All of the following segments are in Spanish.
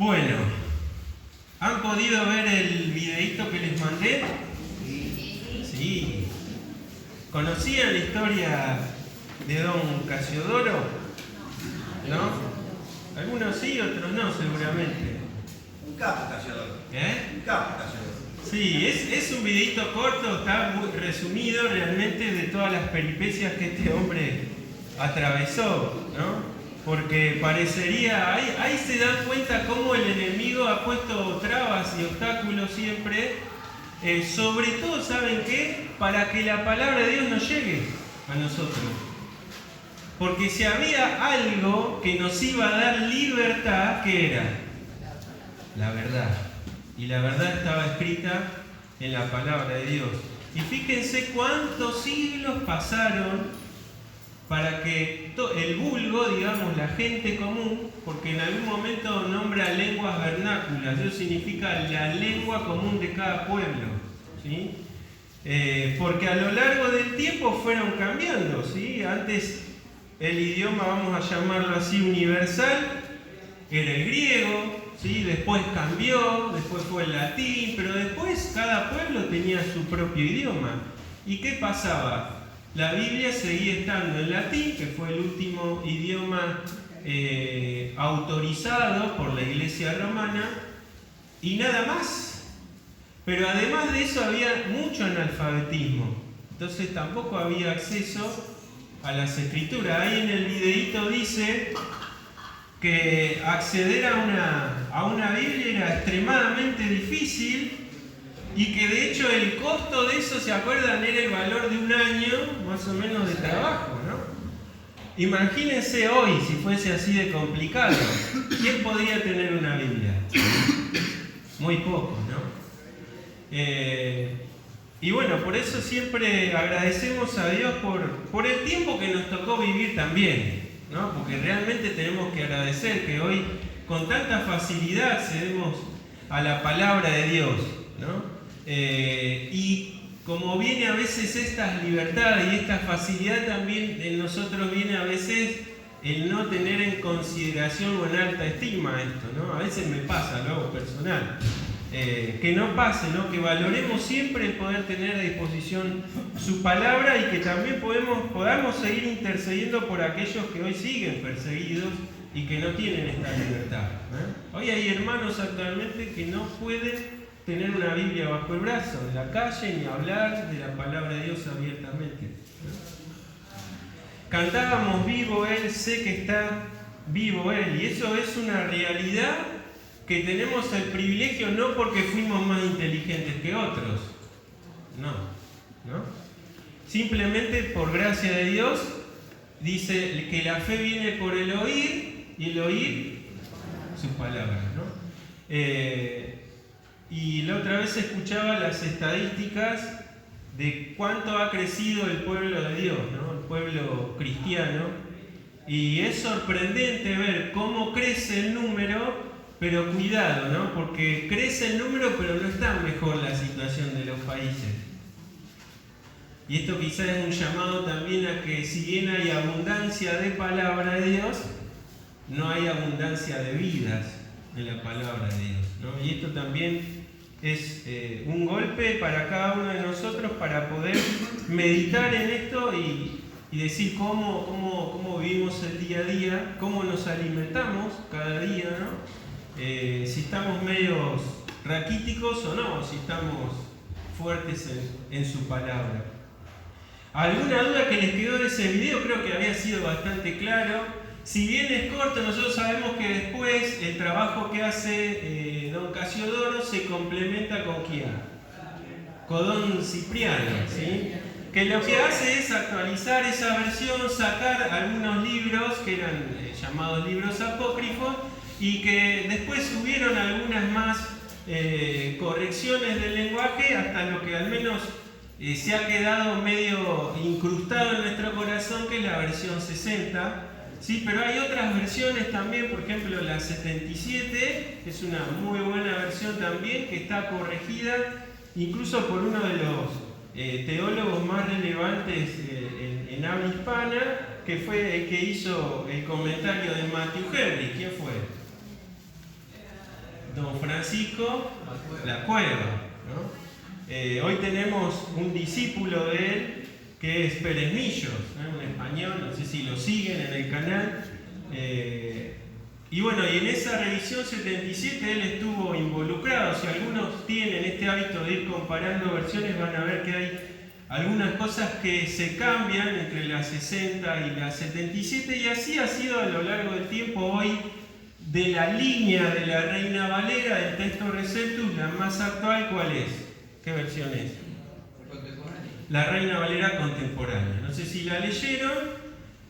Bueno, ¿han podido ver el videíto que les mandé? Sí. ¿Conocían la historia de Don Casiodoro? ¿No? Algunos sí, otros no, seguramente. Un capo Casiodoro. Un capo Casiodoro. Sí, es un videíto corto, está muy resumido realmente de todas las peripecias que este hombre atravesó, ¿no? Porque parecería, ahí se dan cuenta cómo el enemigo ha puesto trabas y obstáculos siempre, sobre todo, ¿saben qué? Para que la palabra de Dios nos llegue a nosotros. Porque si había algo que nos iba a dar libertad, ¿qué era? La verdad. Y la verdad estaba escrita en la palabra de Dios. Y fíjense cuántos siglos pasaron para que el vulgo, digamos, la gente común, porque en algún momento nombra lenguas vernáculas, eso significa la lengua común de cada pueblo, ¿sí? Porque a lo largo del tiempo fueron cambiando, ¿sí? Antes el idioma, vamos a llamarlo así, universal, era el griego, ¿sí? Después cambió, después fue el latín, pero después cada pueblo tenía su propio idioma. ¿Y qué pasaba? La Biblia seguía estando en latín, que fue el último idioma autorizado por la Iglesia romana, y nada más. Pero además de eso había mucho analfabetismo, entonces tampoco había acceso a las escrituras. Ahí en el videíto dice que acceder a una Biblia era extremadamente difícil y que de hecho el costo de eso, ¿se acuerdan? Era el valor de un año más o menos de trabajo, ¿no? Imagínense hoy si fuese así de complicado. ¿Quién podría tener una Biblia? Muy pocos, ¿no? Y bueno, por eso siempre agradecemos a Dios por el tiempo que nos tocó vivir también, ¿no? Porque realmente tenemos que agradecer que hoy con tanta facilidad accedemos a la palabra de Dios, ¿no? Y como viene a veces esta libertad y esta facilidad, también en nosotros viene a veces el no tener en consideración o en alta estima esto, ¿no? A veces me pasa, lo hago personal. Que no pase, ¿no? Que valoremos siempre el poder tener a disposición su palabra y que también podamos seguir intercediendo por aquellos que hoy siguen perseguidos y que no tienen esta libertad, ¿eh? Hoy hay hermanos actualmente que no pueden tener una Biblia bajo el brazo en la calle ni hablar de la palabra de Dios abiertamente, ¿eh? Cantábamos vivo Él, sé que está vivo Él, y eso es una realidad que tenemos el privilegio no porque fuimos más inteligentes que otros, no. Simplemente por gracia de Dios, dice que la fe viene por el oír y el oír sus palabras, ¿no? Y la otra vez escuchaba las estadísticas de cuánto ha crecido el pueblo de Dios, ¿no? El pueblo cristiano, y es sorprendente ver cómo crece el número. Pero cuidado, ¿no? Porque crece el número, pero no está mejor la situación de los países. Y esto quizás es un llamado también a que si bien hay abundancia de palabra de Dios, no hay abundancia de vidas en la palabra de Dios, ¿no? Y esto también es un golpe para cada uno de nosotros para poder meditar en esto y decir cómo vivimos el día a día, cómo nos alimentamos cada día, ¿no? Si estamos medios raquíticos o no, si estamos fuertes en su palabra. ¿Alguna duda que les quedó de ese video? Creo que había sido bastante claro. Si bien es corto, nosotros sabemos que después el trabajo que hace Don Casiodoro se complementa con quién? Con Don Cipriano, ¿sí? Que lo que hace es actualizar esa versión, sacar algunos libros que eran llamados libros apócrifos, y que después hubieron algunas más correcciones del lenguaje hasta lo que al menos se ha quedado medio incrustado en nuestro corazón, que es la versión 60, ¿sí? Pero hay otras versiones también, por ejemplo la 77, que es una muy buena versión también, que está corregida incluso por uno de los teólogos más relevantes en habla hispana, que fue el que hizo el comentario de Matthew Henry. ¿Quién fue? Francisco Lacueva, ¿no? Hoy tenemos un discípulo de él que es Pérez Millos, ¿no? Un español, no sé si lo siguen en el canal. Y bueno, y en esa revisión 77 él estuvo involucrado. Si algunos tienen este hábito de ir comparando versiones, van a ver que hay algunas cosas que se cambian entre la 60 y la 77, y así ha sido a lo largo del tiempo. Hoy, de la línea de la Reina Valera, del texto Receptus, la más actual, ¿cuál es? ¿Qué versión es? La Reina Valera contemporánea. No sé si la leyeron.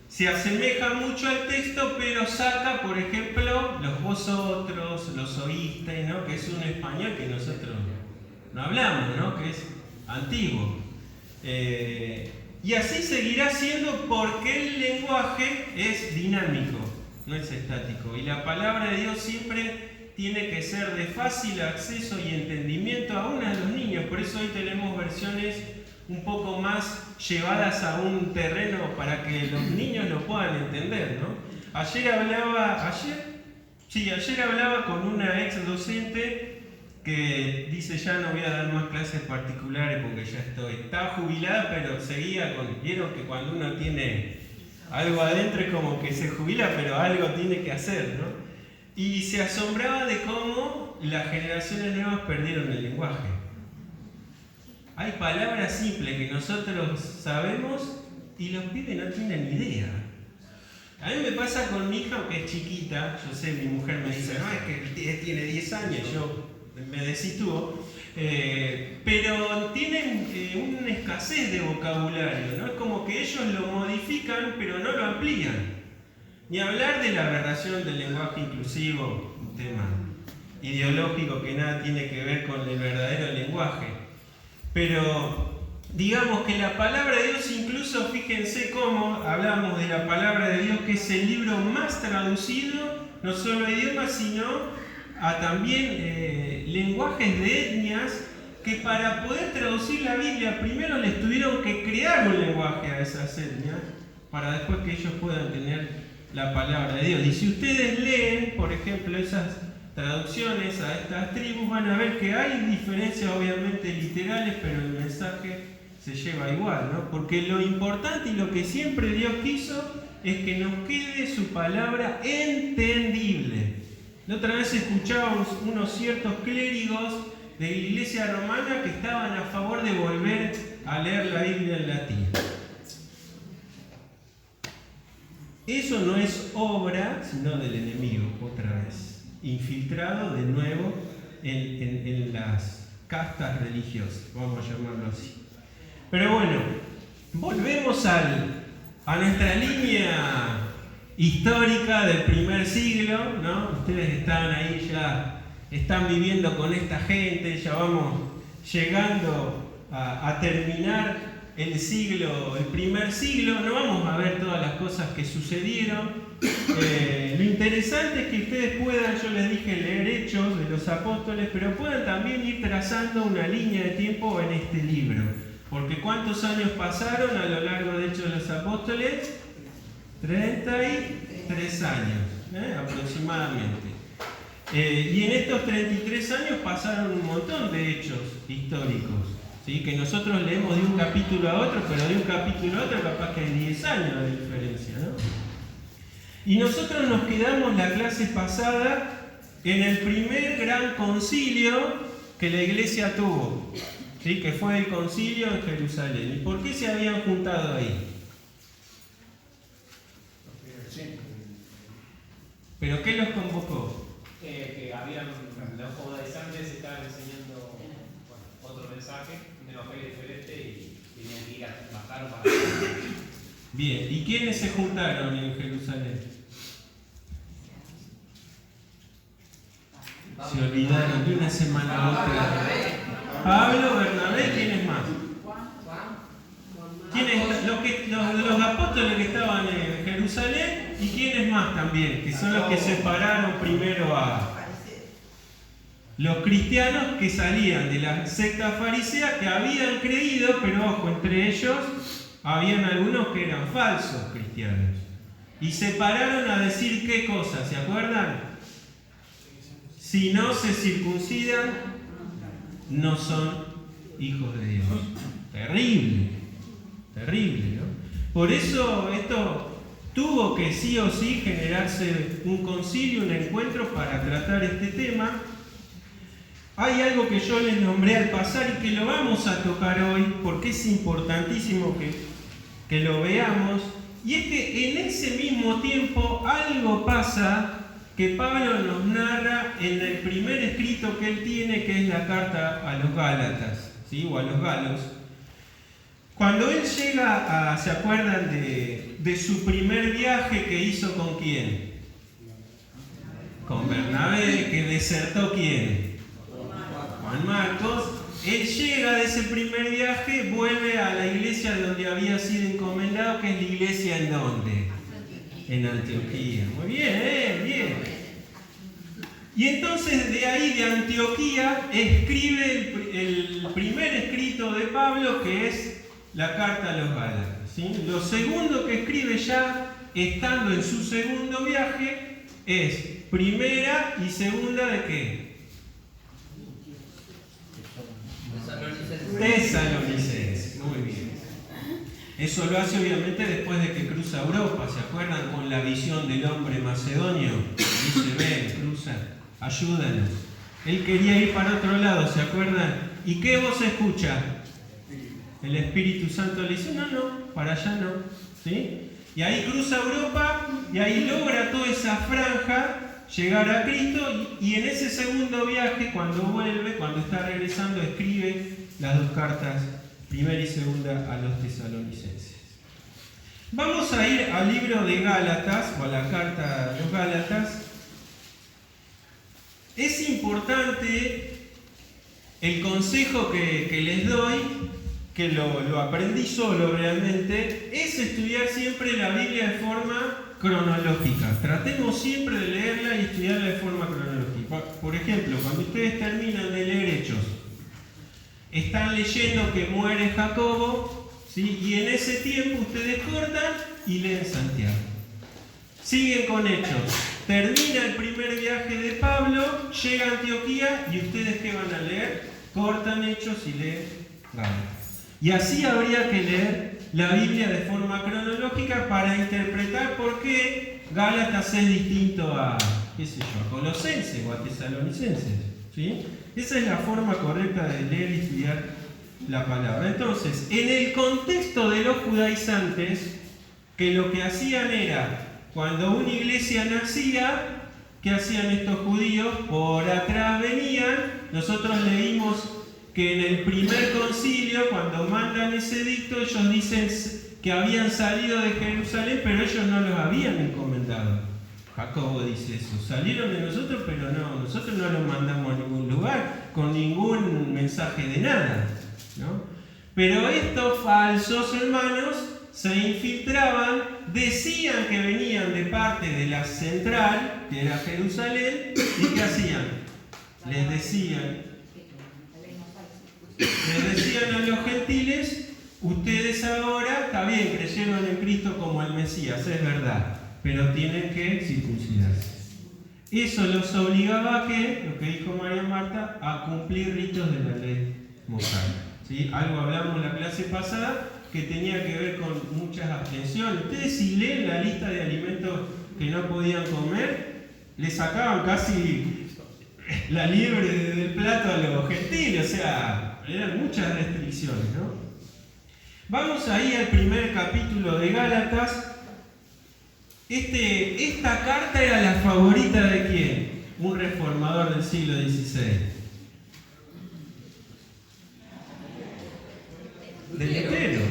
Se asemeja mucho al texto, pero saca, por ejemplo, los vosotros, los oísteis, ¿no? Que es un español que nosotros no hablamos, ¿no? Que es antiguo. Y así seguirá siendo porque el lenguaje es dinámico, no es estático. Y la palabra de Dios siempre tiene que ser de fácil acceso y entendimiento aún a los niños. Por eso hoy tenemos versiones un poco más llevadas a un terreno para que los niños lo puedan entender, ¿no? Ayer hablaba con una ex docente que dice: ya no voy a dar más clases particulares porque ya está jubilada, pero seguía con... Vieron que cuando uno tiene algo adentro es como que se jubila, pero algo tiene que hacer, ¿no? Y se asombraba de cómo las generaciones nuevas perdieron el lenguaje. Hay palabras simples que nosotros sabemos y los pibes no tienen ni idea. A mí me pasa con mi hija, que es chiquita. Yo sé, mi mujer me dice: no, es que tiene 10 años, yo me desitúo. Pero tienen una escasez de vocabulario, ¿no? Es como que ellos lo modifican, pero no lo amplían. Ni hablar de la aberración del lenguaje inclusivo, un tema ideológico que nada tiene que ver con el verdadero lenguaje. Pero digamos que la palabra de Dios, incluso fíjense cómo hablamos de la palabra de Dios, que es el libro más traducido, no solo a idiomas, sino a también lenguajes de etnias, que para poder traducir la Biblia primero les tuvieron que crear un lenguaje a esas etnias, para después que ellos puedan tener la palabra de Dios. Y si ustedes leen, por ejemplo, esas traducciones a estas tribus, van a ver que hay diferencias obviamente literales, pero el mensaje se lleva igual, ¿no? Porque lo importante y lo que siempre Dios quiso es que nos quede su palabra entendible. La otra vez escuchábamos unos ciertos clérigos de la Iglesia romana que estaban a favor de volver a leer la Biblia en latín. Eso no es obra, sino del enemigo, otra vez, infiltrado de nuevo en las castas religiosas, vamos a llamarlo así. Pero bueno, volvemos a nuestra línea histórica del primer siglo, ¿no? Ustedes están ahí, ya están viviendo con esta gente, ya vamos llegando a terminar el primer siglo. No vamos a ver todas las cosas que sucedieron. Lo interesante es que ustedes puedan, yo les dije, leer Hechos de los Apóstoles, pero puedan también ir trazando una línea de tiempo en este libro. Porque ¿cuántos años pasaron a lo largo de Hechos de los Apóstoles? 33 años, aproximadamente. Y en estos 33 años pasaron un montón de hechos históricos, ¿sí? Que nosotros leemos de un capítulo a otro, pero de un capítulo a otro capaz que hay 10 años de diferencia, ¿no? Y nosotros nos quedamos la clase pasada en el primer gran concilio que la iglesia tuvo, ¿sí? Que fue el concilio en Jerusalén. ¿Y por qué se habían juntado ahí? ¿Pero qué los convocó? Que habían, los judaizantes estaban enseñando otro mensaje, un evangelio diferente, y tenían que ir a bajar para... Bien, ¿y quiénes se juntaron en Jerusalén? Se olvidaron de una semana a otra. Pablo, Bernabé, ¿quiénes más? Los apóstoles que estaban en Jerusalén, y quiénes más también, que son los que separaron primero a los cristianos que salían de la secta farisea, que habían creído, pero ojo, entre ellos habían algunos que eran falsos cristianos. Y se pararon a decir qué cosas, ¿se acuerdan? si no se circuncidan, no son hijos de Dios. Terrible, terrible, ¿no? Por eso esto tuvo que sí o sí generarse un concilio, un encuentro para tratar este tema. Hay algo que yo les nombré al pasar y que lo vamos a tocar hoy porque es importantísimo que lo veamos. Y es que en ese mismo tiempo algo pasa que Pablo nos narra en el primer escrito que él tiene, que es la carta a los Gálatas, ¿sí? O a los galos. Cuando él llega ¿se acuerdan de su primer viaje que hizo con quién? Con Bernabé, que desertó ¿quién? Juan Marcos. Él llega de ese primer viaje, vuelve a la iglesia de donde había sido encomendado, que es la iglesia ¿en dónde? En Antioquía. Muy bien, bien. Y entonces de ahí, de Antioquía, escribe el primer escrito de Pablo, que es la carta a los Gálatas, ¿sí? Lo segundo que escribe ya, estando en su segundo viaje, es primera y segunda ¿de qué? Tesalonicenses. Muy bien. Eso lo hace obviamente después de que cruza Europa. ¿Se acuerdan con la visión del hombre macedonio? Dice, ven, cruza, ayúdanos. Él quería ir para otro lado, ¿se acuerdan? ¿Y qué voz escucha? El Espíritu Santo le dice, no, para allá no. ¿Sí? Y ahí cruza Europa y ahí logra toda esa franja llegar a Cristo, y en ese segundo viaje, cuando vuelve, cuando está regresando, escribe las dos cartas, primera y segunda, a los tesalonicenses. Vamos a ir al libro de Gálatas, o a la carta a los Gálatas. Es importante el consejo que les doy, que lo aprendí solo realmente, es estudiar siempre la Biblia de forma cronológica. Tratemos siempre de leerla y estudiarla de forma cronológica. Por ejemplo, cuando ustedes terminan de leer Hechos, están leyendo que muere Jacobo, ¿sí? Y en ese tiempo ustedes cortan y leen Santiago. Siguen con Hechos. Termina el primer viaje de Pablo, llega a Antioquía y ustedes ¿qué van a leer? Cortan Hechos y leen Gálatas. Y así habría que leer la Biblia de forma cronológica para interpretar por qué Gálatas es distinto a, a Colosenses o a Tesalonicenses, ¿sí? Esa es la forma correcta de leer y estudiar la palabra. Entonces, en el contexto de los judaizantes, que lo que hacían era, cuando una iglesia nacía, ¿qué hacían estos judíos? Por atrás venían, nosotros leímos que en el primer concilio, cuando mandan ese edicto, ellos dicen que habían salido de Jerusalén, pero ellos no los habían encomendado. Jacobo dice eso, salieron de nosotros, pero no, nosotros no los mandamos a ningún lugar, con ningún mensaje de nada, ¿no? Pero estos falsos hermanos se infiltraban, decían que venían de parte de la central, que era Jerusalén, ¿y qué hacían? Les decían a los gentiles, ustedes ahora, está bien, creyeron en Cristo como el Mesías, es verdad, pero tienen que circuncidarse. Eso los obligaba a que, lo que dijo María Marta, a cumplir ritos de la ley mosaica, ¿sí? Algo hablamos en la clase pasada que tenía que ver con muchas abstenciones. Ustedes si leen la lista de alimentos que no podían comer, le sacaban casi la liebre del plato a los gentiles, o sea, eran muchas restricciones, ¿no? Vamos ahí al primer capítulo de Gálatas. Esta carta era la favorita de ¿quién? Un reformador del siglo XVI. De Lutero.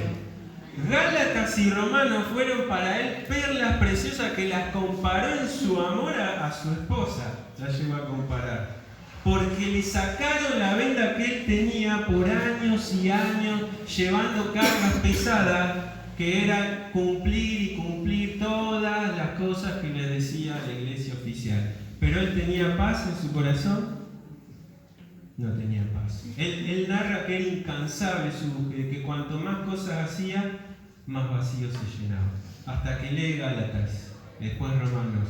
Gálatas y Romanos fueron para él perlas preciosas que las comparó en su amor a su esposa. La llegó a comparar. Porque le sacaron la venda que él tenía por años y años, llevando cargas pesadas, que era cumplir y cumplir todas las cosas que le decía la iglesia oficial. Pero él tenía paz en su corazón. No tenía paz. Él narra que era incansable, que cuanto más cosas hacía, más vacío se llenaba. Hasta que lee Gálatas, después Romanos,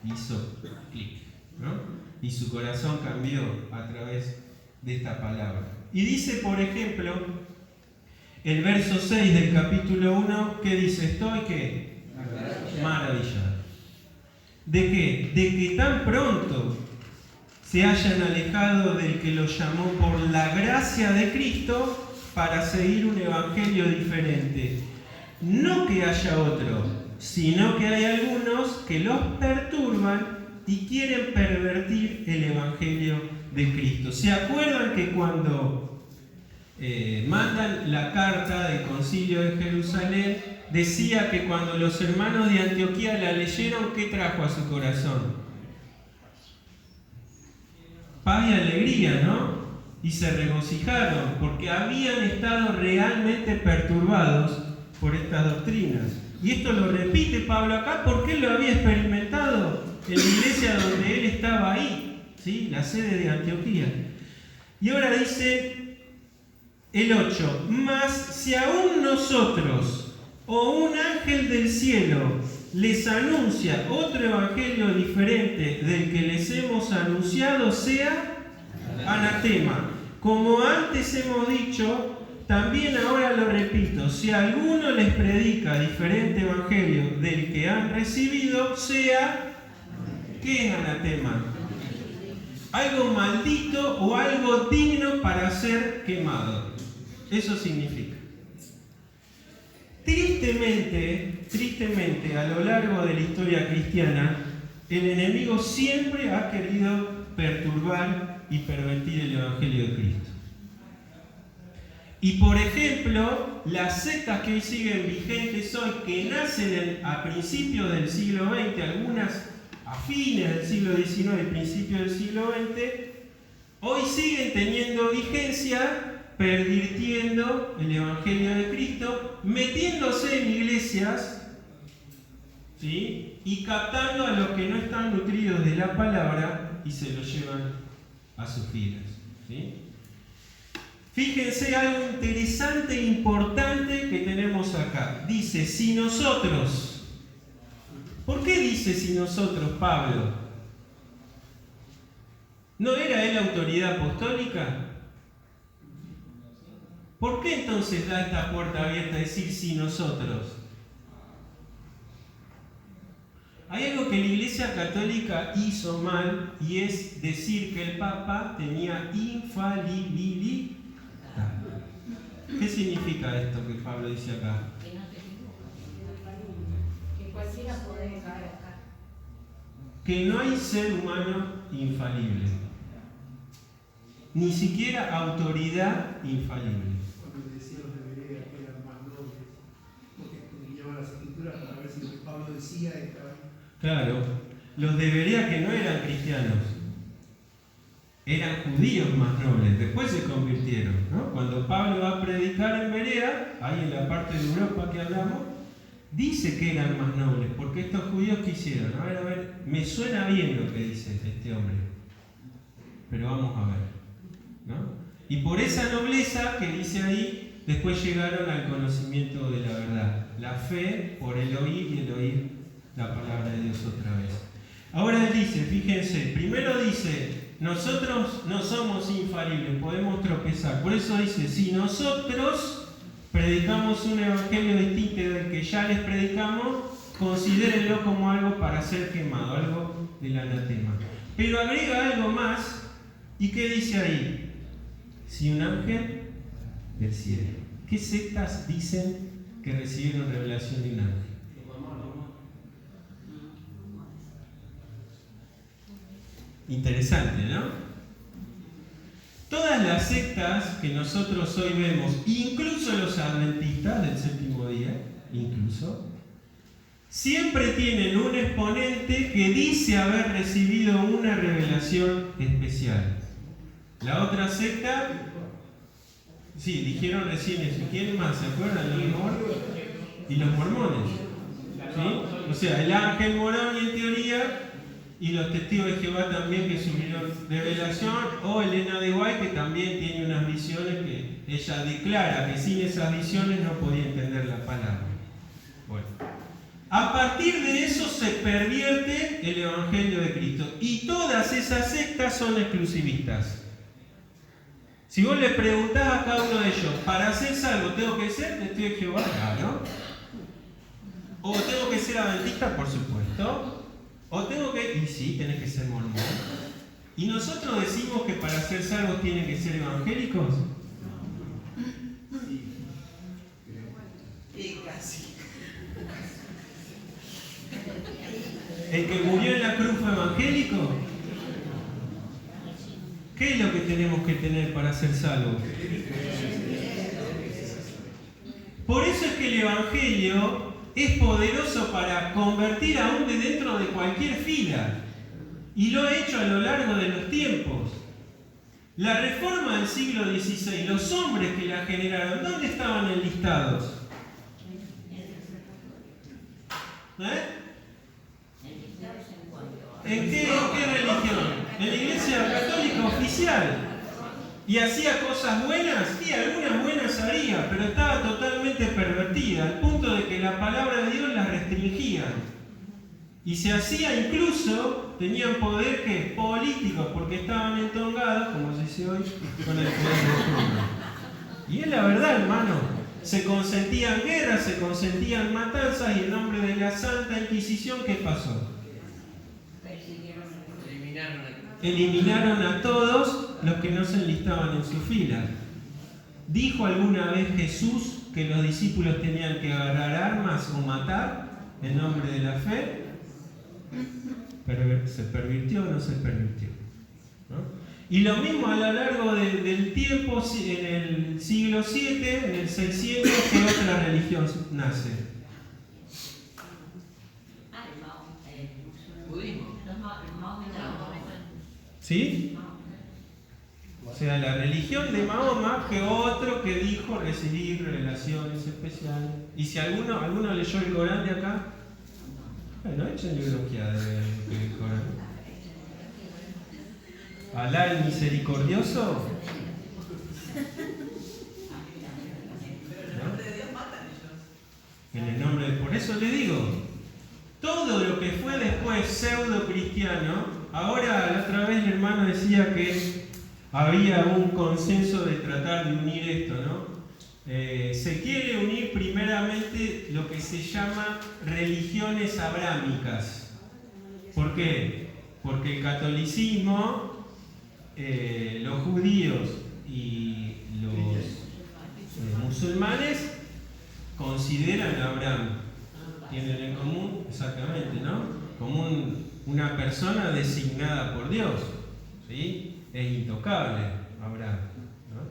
hizo clic, ¿no? y su corazón cambió a través de esta palabra. Y dice, por ejemplo, el verso 6 del capítulo 1, ¿qué dice? Estoy, ¿qué? Maravillado. ¿De qué? De que tan pronto se hayan alejado del que los llamó por la gracia de Cristo para seguir un evangelio diferente. No que haya otro, sino que hay algunos que los perturban y quieren pervertir el evangelio de Cristo. ¿Se acuerdan que cuando mandan la carta del Concilio de Jerusalén, decía que cuando los hermanos de Antioquía la leyeron, ¿qué trajo a su corazón? Paz y alegría, ¿no? Y se regocijaron porque habían estado realmente perturbados por estas doctrinas. Y esto lo repite Pablo acá porque él lo había experimentado en la iglesia donde él estaba ahí, ¿sí? La sede de Antioquía. Y ahora dice el 8, mas si aún nosotros o un ángel del cielo les anuncia otro evangelio diferente del que les hemos anunciado, sea anatema. Como antes hemos dicho, también ahora lo repito, si alguno les predica diferente evangelio del que han recibido, sea, ¿qué es anatema? Algo maldito o algo digno para ser quemado. Eso significa. Tristemente, a lo largo de la historia cristiana, el enemigo siempre ha querido perturbar y pervertir el evangelio de Cristo. Y por ejemplo, las sectas que hoy siguen vigentes hoy, que nacen a principios del siglo XX, algunas a fines del siglo XIX y principios del siglo XX, hoy siguen teniendo vigencia, pervirtiendo el evangelio de Cristo, metiéndose en iglesias, ¿sí? Y captando a los que no están nutridos de la palabra y se los llevan a sus filas, ¿sí? Fíjense algo interesante e importante que tenemos acá. Dice, si nosotros. ¿Por qué dice si nosotros, Pablo? ¿No era él autoridad apostólica? ¿Por qué entonces da esta puerta abierta a decir si nosotros? Hay algo que la Iglesia Católica hizo mal y es decir que el Papa tenía infalibilidad. ¿Qué significa esto que Pablo dice acá? Que cualquiera puede caer acá. Que no hay ser humano infalible. Ni siquiera autoridad infalible. Cuando decía los debería que eran más nobles, porque estudiaban las escrituras para ver si lo que Pablo decía estaba ahí. Claro, los debería que no eran cristianos. Eran judíos más nobles, después se convirtieron, ¿no? Cuando Pablo va a predicar en Berea, ahí en la parte de Europa que hablamos, dice que eran más nobles, porque estos judíos ¿qué hicieron? A ver, me suena bien lo que dice este hombre, pero vamos a ver, ¿no? Y por esa nobleza que dice ahí, después llegaron al conocimiento de la verdad, la fe por el oír y el oír la palabra de Dios otra vez. Ahora él dice, fíjense, primero dice, nosotros no somos infalibles, podemos tropezar. Por eso dice, si nosotros predicamos un evangelio distinto del que ya les predicamos, considérenlo como algo para ser quemado, algo del anatema. Pero agrega algo más, ¿y qué dice ahí? Si un ángel del cielo. ¿Qué sectas dicen que recibieron revelación de un ángel? Interesante, ¿no? Todas las sectas que nosotros hoy vemos, incluso los adventistas del séptimo día, incluso, siempre tienen un exponente que dice haber recibido una revelación especial. La otra secta, sí, dijeron recién eso. ¿Quién más? ¿Se acuerdan? Los mormones y los mormones. ¿Sí? O sea, el ángel morón y en teoría, y los testigos de Jehová también que subieron revelación, o Elena de White que también tiene unas visiones que ella declara que sin esas visiones no podía entender la palabra. Bueno, A partir de eso se pervierte el Evangelio de Cristo. Y todas esas sectas son exclusivistas. Si vos le preguntás a cada uno de ellos, para ser salvo, ¿tengo que ser testigo de Jehová? Claro. ¿O tengo que ser adventista? Por supuesto. ¿O tengo que...? Y sí, tenés que ser mormón. ¿Y nosotros decimos que para ser salvos tienen que ser evangélicos? ¿El que murió en la cruz fue evangélico? ¿Qué es lo que tenemos que tener para ser salvos? Por eso es que el Evangelio es poderoso para convertir aún de dentro de cualquier fila. Y lo ha hecho a lo largo de los tiempos. La Reforma del siglo XVI, los hombres que la generaron, ¿dónde estaban enlistados? ¿En qué religión? En la Iglesia Católica oficial. ¿Y hacía cosas buenas? Sí, algunas buenas haría, pero estaba totalmente pervertida, al punto de que la palabra de Dios las restringía. Y se hacía incluso, tenían poder que político, porque estaban entongados, como se dice hoy, con el poder del pueblo. Y es la verdad, hermano. Se consentían guerras, se consentían matanzas, y en nombre de la Santa Inquisición, ¿qué pasó? Eliminaron a todos los que no se enlistaban en su fila. ¿Dijo alguna vez Jesús que los discípulos tenían que agarrar armas o matar en nombre de la fe? ¿Se pervirtió o no se pervirtió? ¿No? Y lo mismo a lo largo del tiempo, en el siglo VII, en el 600, que otra religión nace. ¿Sí? O sea, la religión de Mahoma, que otro que dijo recibir revelaciones especiales. Y si alguno leyó el Corán de acá, bueno, échenle una ojeada del Corán. Alá el misericordioso. ¿No? En el nombre de... Por eso le digo, todo lo que fue después pseudo cristiano. Ahora, la otra vez el hermano decía que había un consenso de tratar de unir esto, ¿no? Se quiere unir primeramente lo que se llama religiones abrámicas. ¿Por qué? Porque el catolicismo, los judíos y los musulmanes consideran a Abraham. Tienen en común, exactamente, ¿no? Como una persona designada por Dios, ¿sí? Es intocable Abraham, ¿no?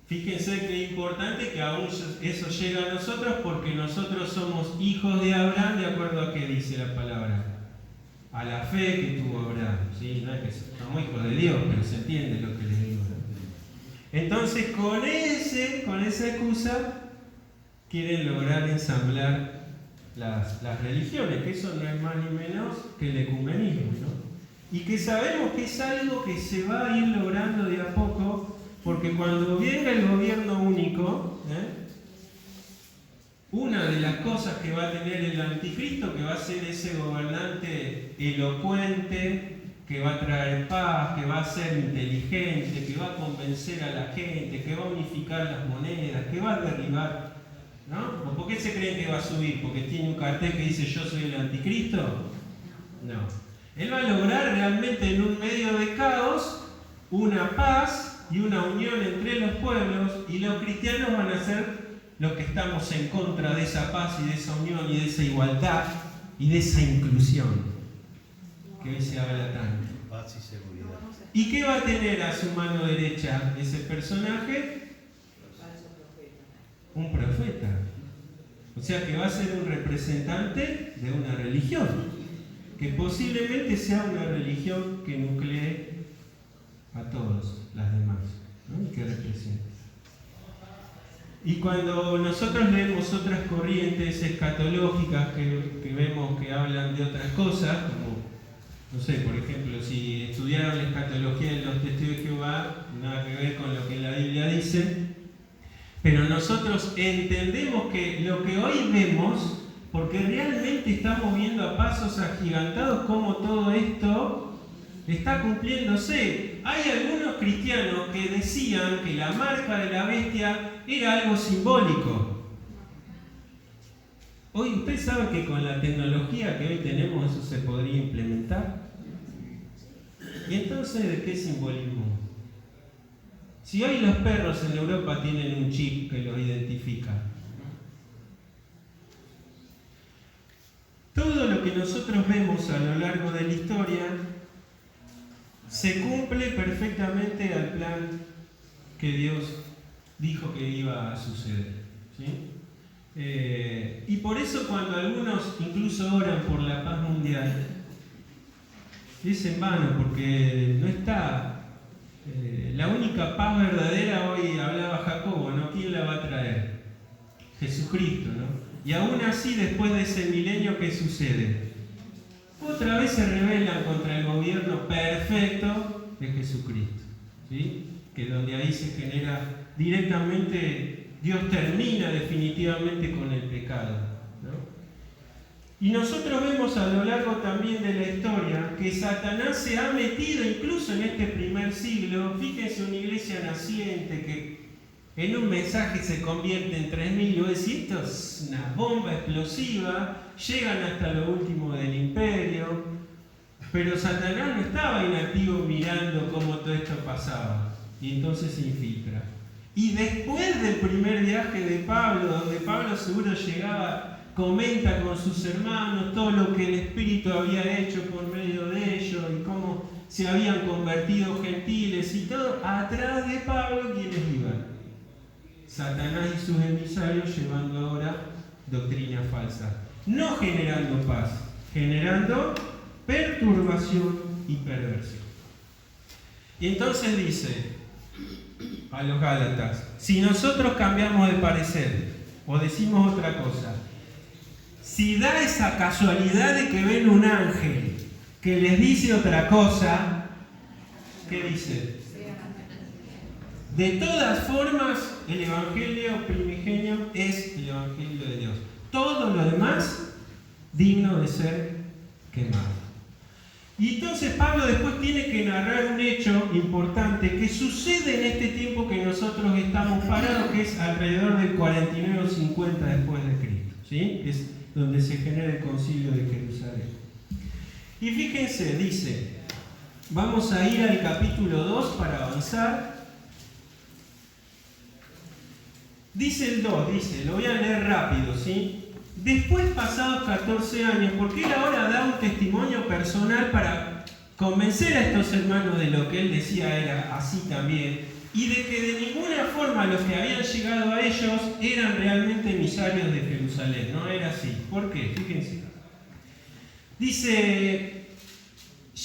Fíjense que es importante que aún eso llega a nosotros, porque nosotros somos hijos de Abraham de acuerdo a qué dice la palabra, a la fe que tuvo Abraham, ¿sí? No es que somos hijos de Dios, pero se entiende lo que les digo, ¿no? Entonces con esa excusa quieren lograr ensamblar las religiones, que eso no es más ni menos que el ecumenismo, ¿no? Y que sabemos que es algo que se va a ir logrando de a poco, porque cuando venga el gobierno único, una de las cosas que va a tener el anticristo, que va a ser ese gobernante elocuente, que va a traer paz, que va a ser inteligente, que va a convencer a la gente, que va a unificar las monedas, que va a derribar, ¿no? ¿O por qué se creen que va a subir? ¿Porque tiene un cartel que dice yo soy el anticristo? No. Él va a lograr realmente en un medio de caos una paz y una unión entre los pueblos, y los cristianos van a ser los que estamos en contra de esa paz y de esa unión y de esa igualdad y de esa inclusión que hoy se habla tanto. Paz y seguridad. ¿Y qué va a tener a su mano derecha ese personaje? Un profeta. O sea que va a ser un representante de una religión, que posiblemente sea una religión que nuclee a todas las demás, ¿no? Y que represente. Y cuando nosotros leemos otras corrientes escatológicas que vemos que hablan de otras cosas, como, no sé, por ejemplo, si estudiaron la escatología de los testigos de Jehová, nada que ver con lo que la Biblia dice, pero nosotros entendemos que lo que hoy vemos porque realmente estamos viendo a pasos agigantados cómo todo esto está cumpliéndose. Hay algunos cristianos que decían que la marca de la bestia era algo simbólico. Hoy usted sabe que con la tecnología que hoy tenemos eso se podría implementar. ¿Y entonces de qué simbolismo? Si hoy los perros en Europa tienen un chip que los identifica, todo lo que nosotros vemos a lo largo de la historia se cumple perfectamente al plan que Dios dijo que iba a suceder, ¿sí? Y por eso cuando algunos incluso oran por la paz mundial, es en vano, porque no está. La única paz verdadera, hoy hablaba Jacobo, ¿no? ¿Quién la va a traer? Jesucristo, ¿no? Y aún así, después de ese milenio, ¿qué sucede? Otra vez se rebelan contra el gobierno perfecto de Jesucristo, ¿sí? Que donde ahí se genera directamente, Dios termina definitivamente con el pecado, ¿no? Y nosotros vemos a lo largo también de la historia que Satanás se ha metido incluso en este primer siglo. Fíjense, una iglesia naciente que en un mensaje se convierte en 3.000 y vos decís, esto es una bomba explosiva, llegan hasta lo último del imperio, pero Satanás no estaba inactivo mirando cómo todo esto pasaba, y entonces se infiltra. Y después del primer viaje de Pablo, donde Pablo seguro llegaba, comenta con sus hermanos todo lo que el Espíritu había hecho por medio de ellos y cómo se habían convertido gentiles y todo, atrás de Pablo, ¿quiénes iban? Satanás y sus emisarios llevando ahora doctrina falsa, no generando paz, generando perturbación y perversión. Y entonces dice a los Gálatas, si nosotros cambiamos de parecer o decimos otra cosa, si da esa casualidad de que ven un ángel que les dice otra cosa, ¿qué dice? De todas formas, el Evangelio primigenio es el Evangelio de Dios. Todo lo demás, digno de ser quemado. Y entonces Pablo después tiene que narrar un hecho importante que sucede en este tiempo que nosotros estamos parados, que es alrededor del 49 o 50 después de Cristo, ¿sí? Es donde se genera el concilio de Jerusalén. Y fíjense, dice, vamos a ir al capítulo 2 para avanzar. Dice el 2, dice, lo voy a leer rápido, ¿sí? Después, pasados 14 años, porque él ahora da un testimonio personal para convencer a estos hermanos de lo que él decía era así también, y de que de ninguna forma los que habían llegado a ellos eran realmente emisarios de Jerusalén. No era así. ¿Por qué? Fíjense. Dice,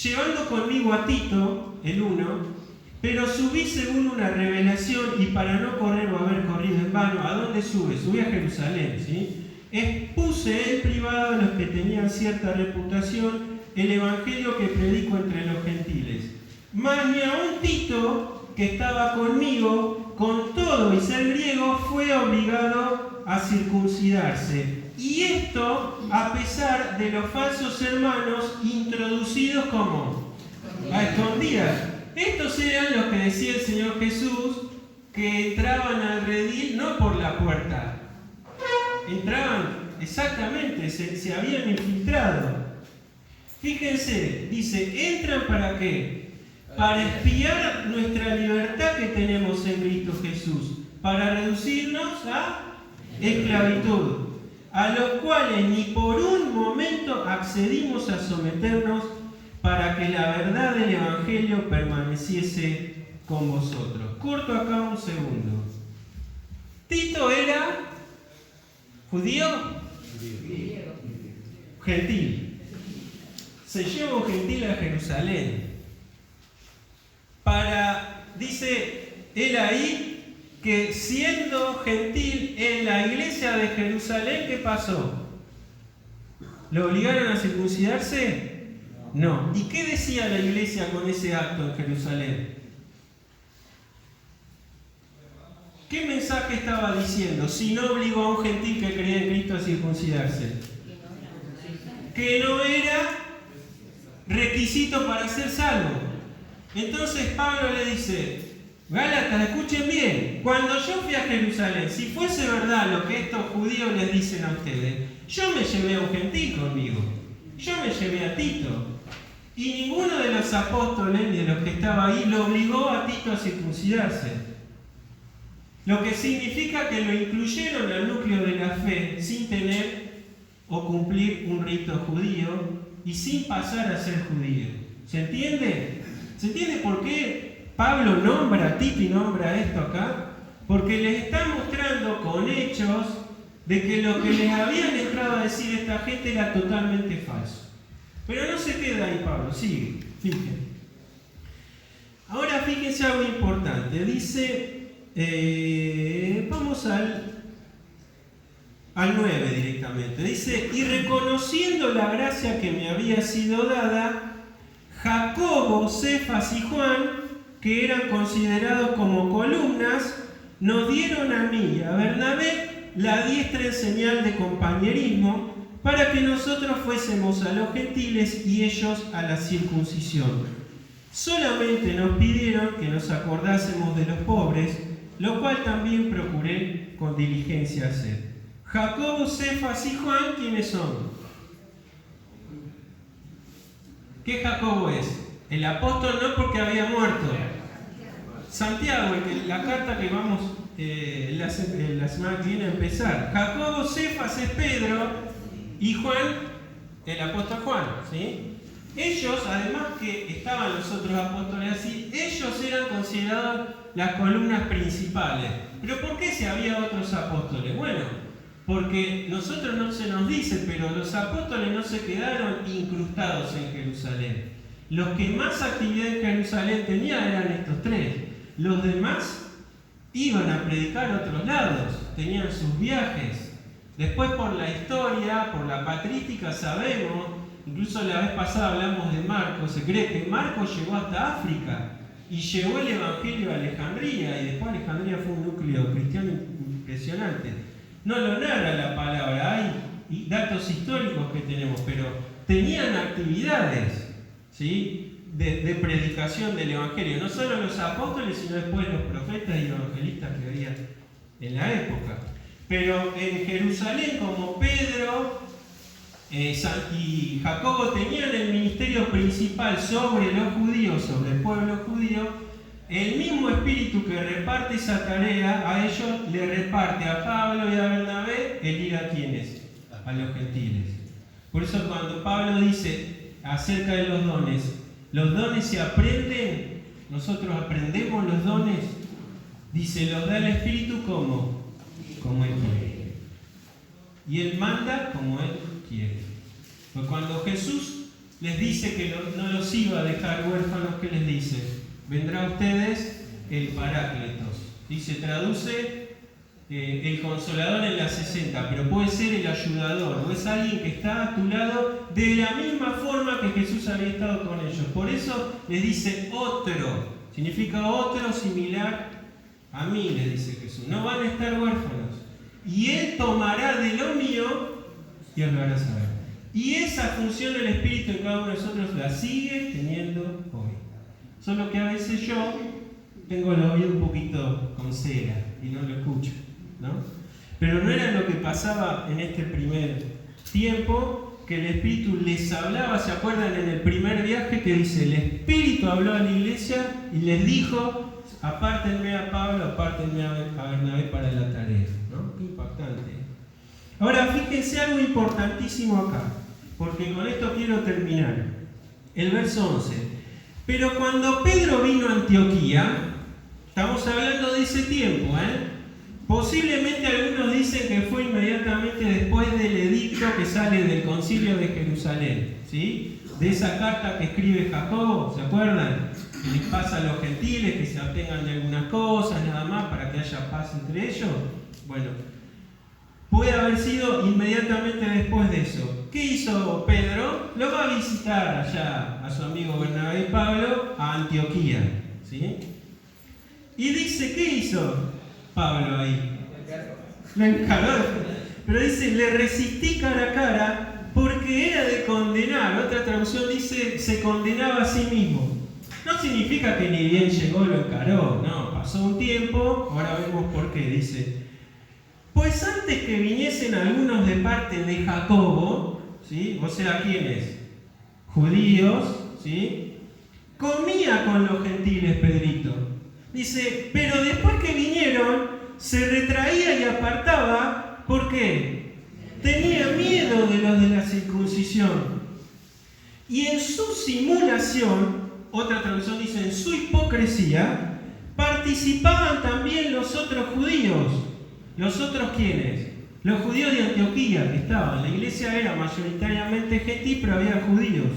llevando conmigo a Tito, el 1, pero subí según una revelación y para no correr o haber corrido en vano. ¿A dónde sube? Subí a Jerusalén, ¿sí? Expuse en privado a los que tenían cierta reputación el evangelio que predico entre los gentiles. Mas ni aun Tito, que estaba conmigo, con todo y ser griego, fue obligado a circuncidarse. Y esto a pesar de los falsos hermanos introducidos como a escondidas. Estos eran los que decía el Señor Jesús, que entraban al redil no por la puerta. Entraban, exactamente, se habían infiltrado. Fíjense, dice, ¿entran para qué? Para espiar nuestra libertad que tenemos en Cristo Jesús, para reducirnos a esclavitud, a los cuales ni por un momento accedimos a someternos para que la verdad del Evangelio permaneciese con vosotros. Corto acá un segundo. Tito era judío, gentil. Se lleva un gentil a Jerusalén. Dice él ahí que siendo gentil en la iglesia de Jerusalén, ¿qué pasó? ¿Lo obligaron a circuncidarse? No. ¿Y qué decía la iglesia con ese acto en Jerusalén? ¿Qué mensaje estaba diciendo si no obligó a un gentil que creía en Cristo a circuncidarse? que no era requisito para ser salvo. Entonces Pablo le dice, Gálatas, escuchen bien, cuando yo fui a Jerusalén, si fuese verdad lo que estos judíos les dicen a ustedes, yo me llevé a un gentil conmigo, yo me llevé a Tito, y ninguno de los apóstoles ni de los que estaba ahí lo obligó a Tito a circuncidarse. Lo que significa que lo incluyeron al núcleo de la fe sin tener o cumplir un rito judío y sin pasar a ser judío. ¿Se entiende? ¿Se entiende por qué Pablo nombra a Tito y nombra esto acá? Porque les está mostrando con hechos de que lo que les habían entrado a decir esta gente era totalmente falso. Pero no se queda ahí Pablo, sigue, fíjense. Ahora fíjense algo importante, dice, vamos al 9 directamente, dice, y reconociendo la gracia que me había sido dada, Jacobo, Cefas y Juan, que eran considerados como columnas, nos dieron a mí y a Bernabé la diestra en señal de compañerismo, para que nosotros fuésemos a los gentiles y ellos a la circuncisión. Solamente nos pidieron que nos acordásemos de los pobres, lo cual también procuré con diligencia hacer. Jacobo, Cefas y Juan, ¿quiénes son? ¿Qué Jacobo es? El apóstol no porque había muerto. Santiago, la carta que vamos la semana que viene a empezar. Jacobo, Cefas es Pedro y Juan, el apóstol Juan, ¿sí? Ellos, además que estaban los otros apóstoles así, ellos eran considerados las columnas principales. ¿Pero por qué si había otros apóstoles? Bueno, porque nosotros no se nos dice, pero los apóstoles no se quedaron incrustados en Jerusalén. Los que más actividad en Jerusalén tenían eran estos tres. Los demás iban a predicar a otros lados, tenían sus viajes. Después por la historia, por la patrística sabemos, incluso la vez pasada hablamos de Marcos, se cree que Marcos llegó hasta África y llevó el Evangelio a Alejandría, y después Alejandría fue un núcleo cristiano impresionante. No lo narra la palabra, hay datos históricos que tenemos, pero tenían actividades, ¿sí?, de predicación del Evangelio, no solo los apóstoles, sino después los profetas y evangelistas que había en la época. Pero en Jerusalén, como Pedro y Jacobo tenían el ministerio principal sobre los judíos, sobre el pueblo judío, el mismo espíritu que reparte esa tarea a ellos le reparte a Pablo y a Bernabé el ir a quienes, a los gentiles. Por eso cuando Pablo dice acerca de los dones se aprenden, nosotros aprendemos los dones, dice, los da el espíritu como Él quiere. Y Él manda como Él quiere. Pues cuando Jesús les dice que no los iba a dejar huérfanos, ¿qué les dice? Vendrá a ustedes el Parácletos. Y se traduce el Consolador en la 60, pero puede ser el ayudador, o es alguien que está a tu lado de la misma forma que Jesús había estado con ellos. Por eso les dice otro, significa otro similar a mí, les dice Jesús. No van a estar huérfanos. Y Él tomará de lo mío y os lo hará saber. Y esa función del Espíritu en cada uno de nosotros la sigue teniendo hoy. Solo que a veces yo tengo el oído un poquito con cera y no lo escucho, ¿no? Pero no era lo que pasaba en este primer tiempo, que el Espíritu les hablaba. ¿Se acuerdan en el primer viaje que dice? El Espíritu habló a la iglesia y les dijo: apártenme a Pablo, apártenme a Bernabé para la tarea, ¿no? Qué impactante. Ahora fíjense algo importantísimo acá, porque con esto quiero terminar. El verso 11. Pero cuando Pedro vino a Antioquía, estamos hablando de ese tiempo, posiblemente algunos dicen que fue inmediatamente después del edicto que sale del concilio de Jerusalén, ¿sí? De esa carta que escribe Jacobo, ¿se acuerdan? Que les pasa a los gentiles que se atengan de algunas cosas, nada más, para que haya paz entre ellos. Bueno, puede haber sido inmediatamente después de eso. ¿Qué hizo Pedro? Lo va a visitar allá a su amigo Bernabé y Pablo a Antioquía, ¿sí? Y dice, ¿qué hizo Pablo ahí? Lo encargó. Pero dice, le resistí cara a cara porque porque era de condenar. Otra traducción dice, se condenaba a sí mismo. No significa que ni bien llegó lo encaró, no, pasó un tiempo, ahora vemos por qué, dice. Pues antes que viniesen algunos de parte de Jacobo, ¿sí? O sea, ¿quiénes? Judíos, ¿sí? Comía con los gentiles, Pedrito. Dice, pero después que vinieron, se retraía y apartaba, ¿por qué? Tenía miedo de los de la circuncisión. Y en su simulación, otra traducción dice, en su hipocresía, participaban también los otros judíos. ¿Los otros quiénes? Los judíos de Antioquía que estaban. La iglesia era mayoritariamente gentil, pero había judíos.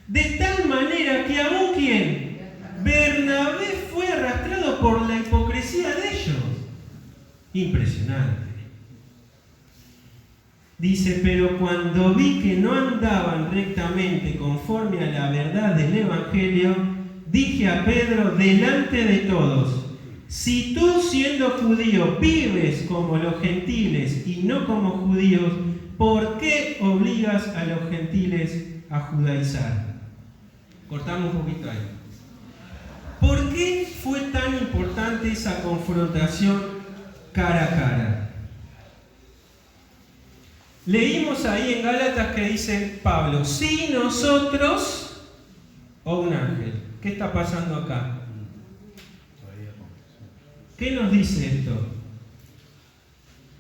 De tal manera que aún ¿quién? Bernabé fue arrastrado por la hipocresía de ellos. Impresionante. Dice, pero cuando vi que no andaban rectamente conforme a la verdad del Evangelio, dije a Pedro delante de todos, si tú siendo judío vives como los gentiles y no como judíos, ¿por qué obligas a los gentiles a judaizar? Cortamos un poquito ahí. ¿Por qué fue tan importante esa confrontación cara a cara? Leímos ahí en Gálatas que dice Pablo, si nosotros o un ángel. ¿Qué está pasando acá? ¿Qué nos dice esto?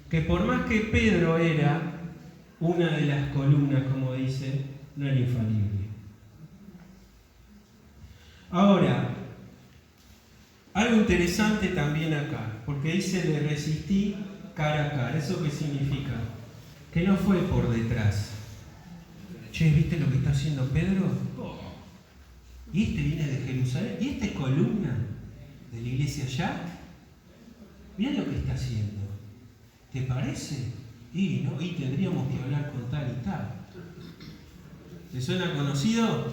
Que por más que Pedro era una de las columnas, como dice, no era infalible. Ahora, algo interesante también acá, porque dice le resistí cara a cara. ¿Eso qué significa? Que no fue por detrás. Che, ¿viste lo que está haciendo Pedro? Oh. ¿Y este viene de Jerusalén? ¿Y esta es columna de la iglesia allá? Mirá lo que está haciendo. ¿Te parece? Y tendríamos que hablar con tal y tal. ¿Le suena conocido?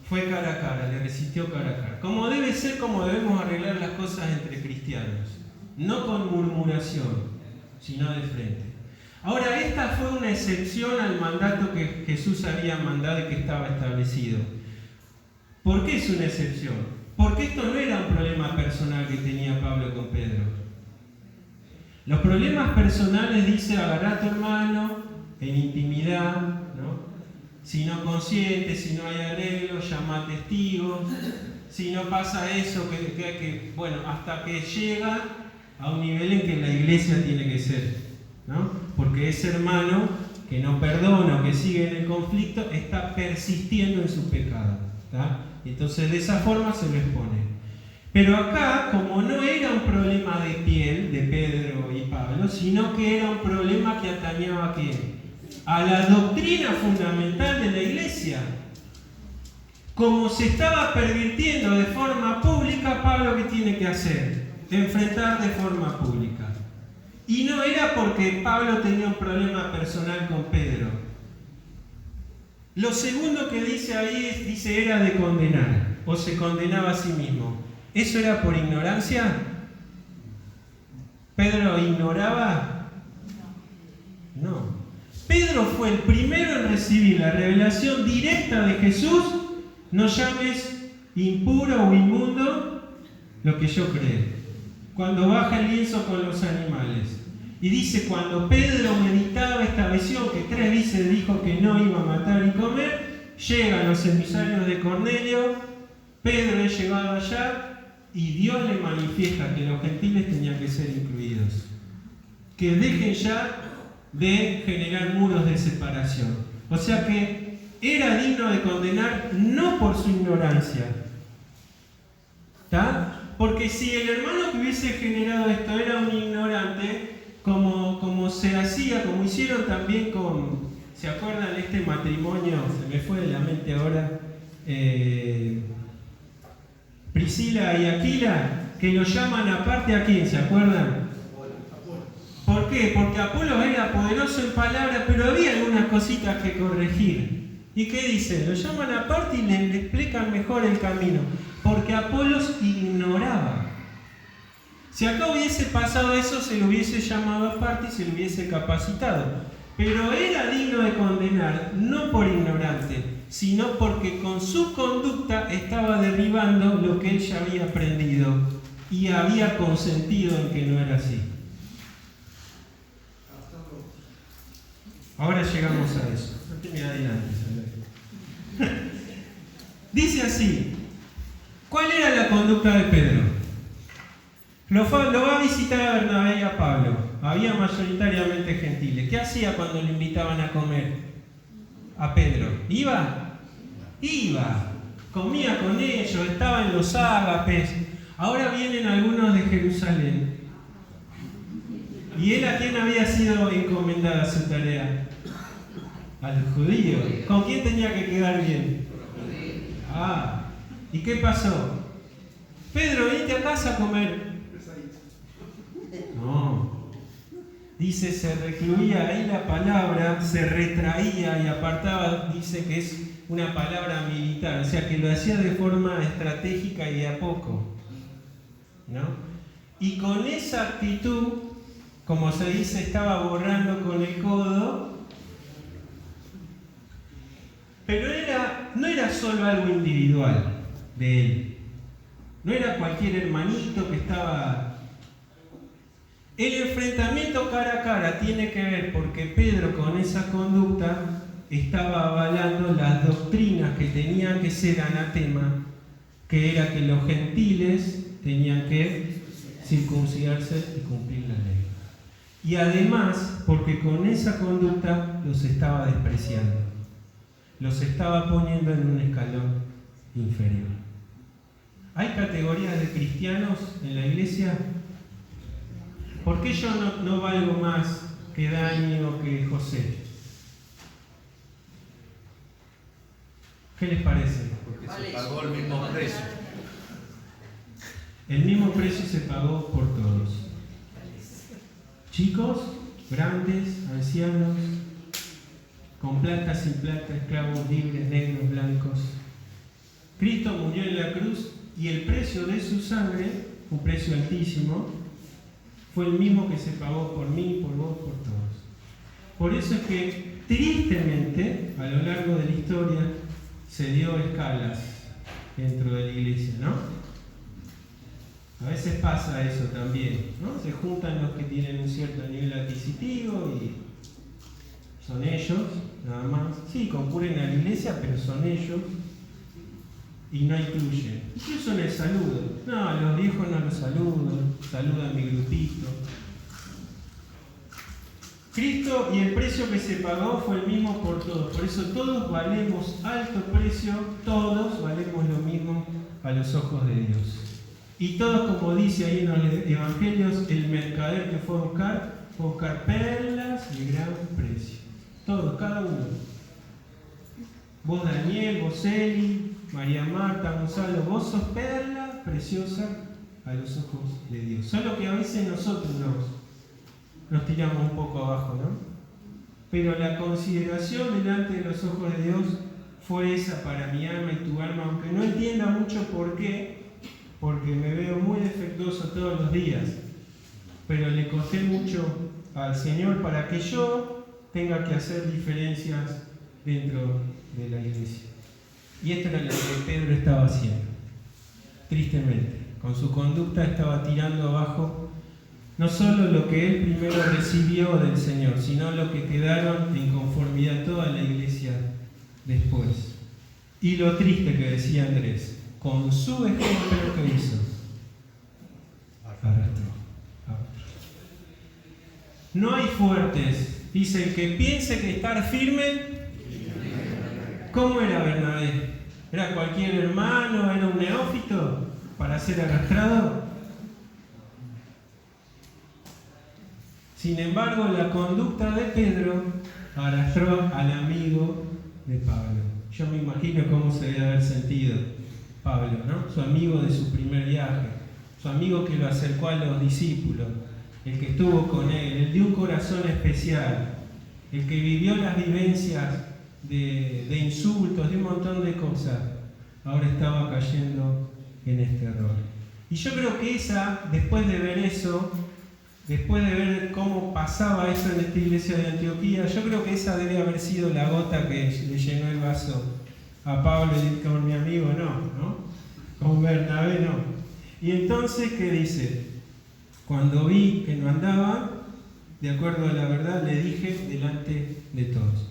Fue cara a cara, le resistió cara a cara. Como debe ser, como debemos arreglar las cosas entre cristianos. No con murmuración, sino de frente. Ahora, esta fue una excepción al mandato que Jesús había mandado y que estaba establecido. ¿Por qué es una excepción? Porque esto no era un problema personal que tenía Pablo con Pedro. Los problemas personales, dice, agarrá a tu hermano en intimidad, ¿no? Si no consciente, si no hay arreglo, llama a testigos. Si no pasa eso, bueno, hasta que llega a un nivel en que la iglesia tiene que ser, ¿no? Porque ese hermano que no perdona o que sigue en el conflicto está persistiendo en su pecado, ¿tá? Entonces de esa forma se lo expone. Pero acá, como no era un problema de piel de Pedro y Pablo, sino que era un problema que atañaba ¿a quién? A la doctrina fundamental de la iglesia. Como se estaba pervirtiendo de forma pública, Pablo ¿qué tiene que hacer? Enfrentar de forma pública. Y no era porque Pablo tenía un problema personal con Pedro. Lo segundo que dice ahí dice era de condenar, o se condenaba a sí mismo. ¿Eso era por ignorancia? ¿Pedro ignoraba? No. Pedro fue el primero en recibir la revelación directa de Jesús. No llames impuro o inmundo lo que yo creo. Cuando baja el lienzo con los animales. Y dice, cuando Pedro meditaba esta visión, que 3 veces dijo que no iba a matar y comer, llegan los emisarios de Cornelio, Pedro es llevado allá, y Dios le manifiesta que los gentiles tenían que ser incluidos. Que dejen ya de generar muros de separación. O sea que era digno de condenar no por su ignorancia, ¿está? Porque si el hermano que hubiese generado esto era un ignorante, como se hacía, como hicieron también con, ¿se acuerdan este matrimonio? Se me fue de la mente ahora, Priscila y Aquila, que lo llaman aparte ¿a quién? ¿Se acuerdan? ¿Por qué? Porque Apolos era poderoso en palabras, pero había algunas cositas que corregir. ¿Y qué dice? Lo llaman aparte y le explican mejor el camino. Porque Apolos ignoraba. Si acá hubiese pasado eso, se lo hubiese llamado aparte y se lo hubiese capacitado. Pero era digno de condenar, no por ignorante, sino porque con su conducta estaba derribando lo que él ya había aprendido y había consentido en que no era así. Ahora llegamos a eso. No te me adelantes. Dice así: ¿cuál era la conducta de Pedro? Lo va a visitar a Bernabé y a Pablo. Había mayoritariamente gentiles. ¿Qué hacía cuando le invitaban a comer? A Pedro. ¿Iba? Iba. Comía con ellos, estaba en los ágapes. Ahora vienen algunos de Jerusalén. ¿Y él a quién había sido encomendada su tarea? A los judíos. ¿Con quién tenía que quedar bien? ¿Y qué pasó? Pedro, venite a casa a comer. No. Dice, se recluía ahí la palabra, se retraía y apartaba, dice que es una palabra militar, o sea que lo hacía de forma estratégica y de a poco, ¿no? Y con esa actitud, como se dice, estaba borrando con el codo, pero no era solo algo individual de él, no era cualquier hermanito que estaba... El enfrentamiento cara a cara tiene que ver porque Pedro con esa conducta estaba avalando las doctrinas que tenían que ser anatema, que era que los gentiles tenían que circuncidarse y cumplir la ley. Y además porque con esa conducta los estaba despreciando, los estaba poniendo en un escalón inferior. ¿Hay categorías de cristianos en la iglesia? ¿Por qué yo no valgo más que Dani o que José? ¿Qué les parece? Porque se pagó el mismo precio. El mismo precio se pagó por todos. Chicos, grandes, ancianos, con plata, sin plata, esclavos, libres, negros, blancos. Cristo murió en la cruz y el precio de su sangre, un precio altísimo, fue el mismo que se pagó por mí, por vos, por todos. Por eso es que, tristemente, a lo largo de la historia, se dio escalas dentro de la iglesia, ¿no? A veces pasa eso también, ¿no? Se juntan los que tienen un cierto nivel adquisitivo y son ellos, nada más. Sí, concurren a la iglesia, pero son ellos y no incluyen. Incluso en el saludo. No, a los viejos no los saludo, saludo a mi grupito. Cristo y el precio que se pagó fue el mismo por todos. Por eso todos valemos alto precio, todos valemos lo mismo a los ojos de Dios. Y todos, como dice ahí en los evangelios, el mercader que fue a buscar perlas de gran precio. Todos, cada uno. Vos Daniel, vos Eli, María Marta, Gonzalo, vos sos perla preciosa a los ojos de Dios. Solo que a veces nosotros nos tiramos un poco abajo, ¿no? Pero la consideración delante de los ojos de Dios fue esa para mi alma y tu alma, aunque no entienda mucho por qué, porque me veo muy defectuoso todos los días, pero le costé mucho al Señor para que yo tenga que hacer diferencias dentro de la iglesia. Y esto era lo que Pedro estaba haciendo, tristemente. Con su conducta estaba tirando abajo no solo lo que él primero recibió del Señor, sino lo que quedaron en conformidad toda la iglesia después. Y lo triste que decía Andrés, con su ejemplo que hizo, arrastró. No hay fuertes. Dice, el que piense que estar firme. ¿Cómo era Bernabé? ¿Era cualquier hermano? ¿Era un neófito para ser arrastrado? Sin embargo, la conducta de Pedro arrastró al amigo de Pablo. Yo me imagino cómo se debe haber sentido Pablo, ¿no? Su amigo de su primer viaje, su amigo que lo acercó a los discípulos, el que estuvo con él, el de un corazón especial, el que vivió las vivencias de insultos, de un montón de cosas, ahora estaba cayendo en este error. Y yo creo que después de ver eso, después de ver cómo pasaba eso en esta iglesia de Antioquía, yo creo que esa debe haber sido la gota que le llenó el vaso a Pablo y con mi amigo no, con Bernabé no. Y entonces, ¿qué dice? Cuando vi que no andaba, de acuerdo a la verdad, le dije delante de todos.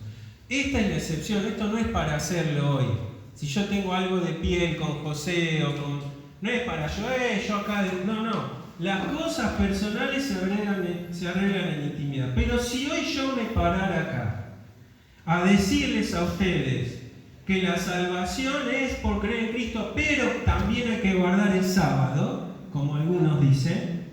Esta es la excepción, esto no es para hacerlo hoy. Si yo tengo algo de piel con José o con... No es para yo acá... No. Las cosas personales se arreglan en intimidad. Pero si hoy yo me parara acá a decirles a ustedes que la salvación es por creer en Cristo, pero también hay que guardar el sábado, como algunos dicen,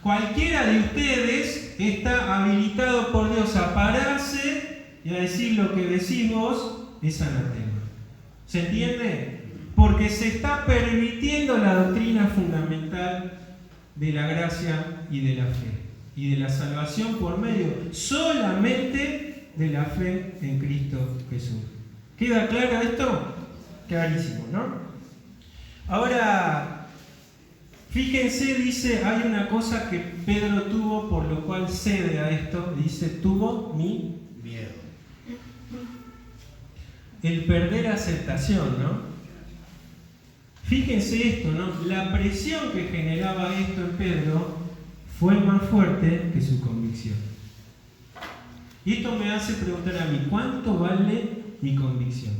cualquiera de ustedes está habilitado por Dios a pararse y a decir lo que decimos es anatema. ¿Se entiende? Porque se está permitiendo la doctrina fundamental de la gracia y de la fe, y de la salvación por medio solamente de la fe en Cristo Jesús. ¿Queda claro esto? Clarísimo, ¿no? Ahora, fíjense, dice, hay una cosa que Pedro tuvo, por lo cual cede a esto, dice, tuvo mi miedo. El perder aceptación, ¿no? Fíjense esto, ¿no? La presión que generaba esto en Pedro fue más fuerte que su convicción. Y esto me hace preguntar a mí, ¿cuánto vale mi convicción?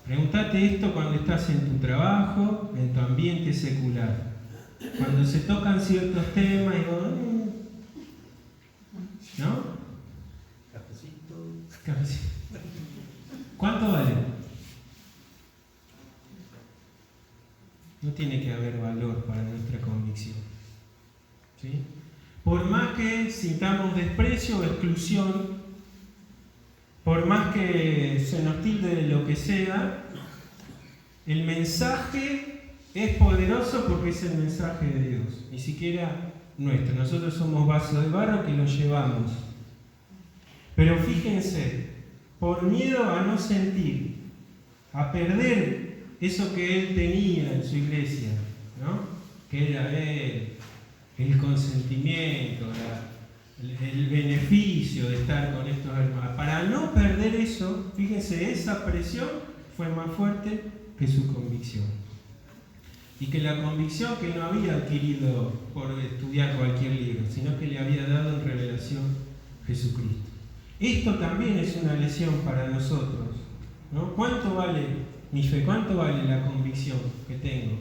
Pregúntate esto cuando estás en tu trabajo, en tu ambiente secular. Cuando se tocan ciertos temas y vos, ¿no? Cafecito. ¿Cuánto vale? No tiene que haber valor para nuestra convicción. ¿Sí? Por más que sintamos desprecio o exclusión, por más que se nos tilde de lo que sea, el mensaje es poderoso porque es el mensaje de Dios, ni siquiera nuestro. Nosotros somos vasos de barro que lo llevamos. Pero fíjense, por miedo a no sentir, a perder eso que él tenía en su iglesia, ¿no? Que era el consentimiento, el beneficio de estar con estos hermanos. Para no perder eso, fíjense, esa presión fue más fuerte que su convicción. Y que la convicción que no había adquirido por estudiar cualquier libro, sino que le había dado en revelación Jesucristo. Esto también es una lección para nosotros, ¿no? ¿Cuánto vale mi fe? ¿Cuánto vale la convicción que tengo?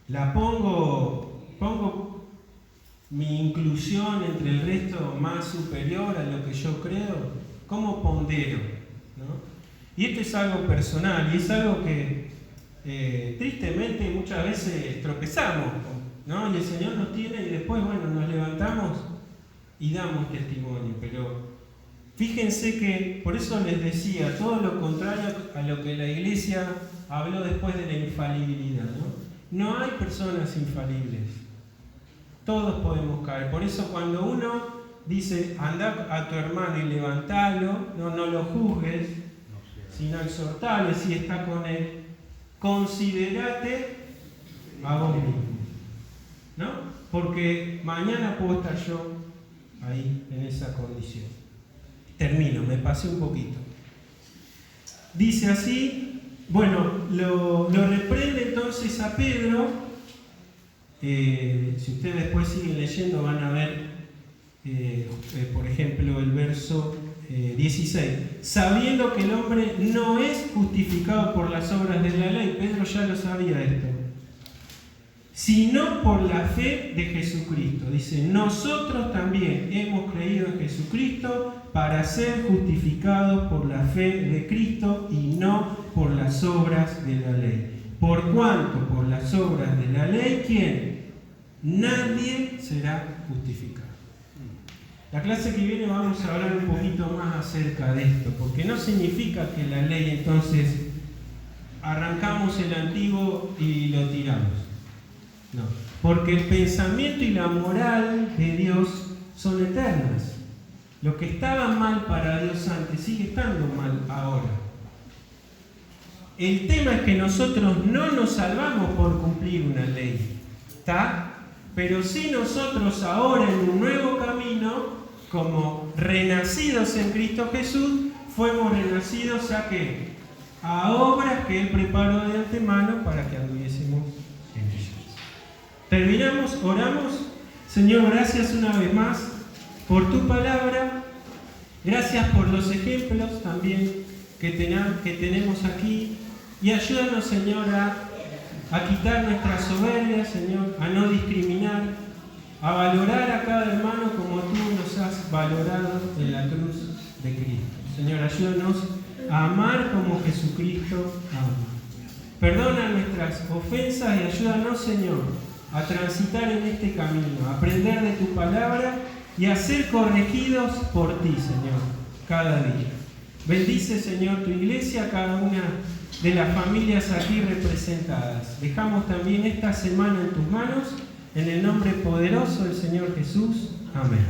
¿La pongo mi inclusión entre el resto más superior a lo que yo creo? ¿Cómo pondero? ¿No? Y esto es algo personal y es algo que tristemente muchas veces tropezamos, ¿no? Y el Señor nos tiene y después, bueno, nos levantamos y damos testimonio, pero fíjense que, por eso les decía, todo lo contrario a lo que la Iglesia habló después de la infalibilidad, ¿no? No hay personas infalibles. Todos podemos caer. Por eso cuando uno dice, anda a tu hermano y levantalo, no lo juzgues, sino exhortalo, si está con él, considérate a vos mismo, ¿no? Porque mañana puedo estar yo ahí, en esa condición. Termino, me pasé un poquito. Dice así, bueno, lo reprende entonces a Pedro. Si ustedes después siguen leyendo van a ver, por ejemplo, el verso 16. Sabiendo que el hombre no es justificado por las obras de la ley, Pedro ya lo sabía esto, sino por la fe de Jesucristo. Dice, nosotros también hemos creído en Jesucristo para ser justificados por la fe de Cristo y no por las obras de la ley. Por cuanto por las obras de la ley, ¿quién? Nadie será justificado. La clase que viene vamos a hablar un poquito más acerca de esto, porque no significa que la ley entonces arrancamos el antiguo y lo tiramos. No, porque el pensamiento y la moral de Dios son eternas. Lo que estaba mal para Dios antes sigue estando mal ahora. El tema es que nosotros no nos salvamos por cumplir una ley, ¿está? Pero sí nosotros ahora en un nuevo camino, como renacidos en Cristo Jesús, fuimos renacidos ¿a qué? A obras que Él preparó de antemano para que anduviésemos en ellas. Terminamos, oramos. Señor, gracias una vez más por tu palabra. Gracias por los ejemplos también que tenemos aquí. Y ayúdanos, Señor, a quitar nuestra soberbia, Señor, a no discriminar, a valorar a cada hermano como tú nos has valorado en la cruz de Cristo. Señor, ayúdanos a amar como Jesucristo ama. Perdona nuestras ofensas y ayúdanos, Señor, a transitar en este camino, a aprender de tu palabra y a ser corregidos por ti, Señor, cada día. Bendice, Señor, tu iglesia, cada una de las familias aquí representadas. Dejamos también esta semana en tus manos, en el nombre poderoso del Señor Jesús. Amén.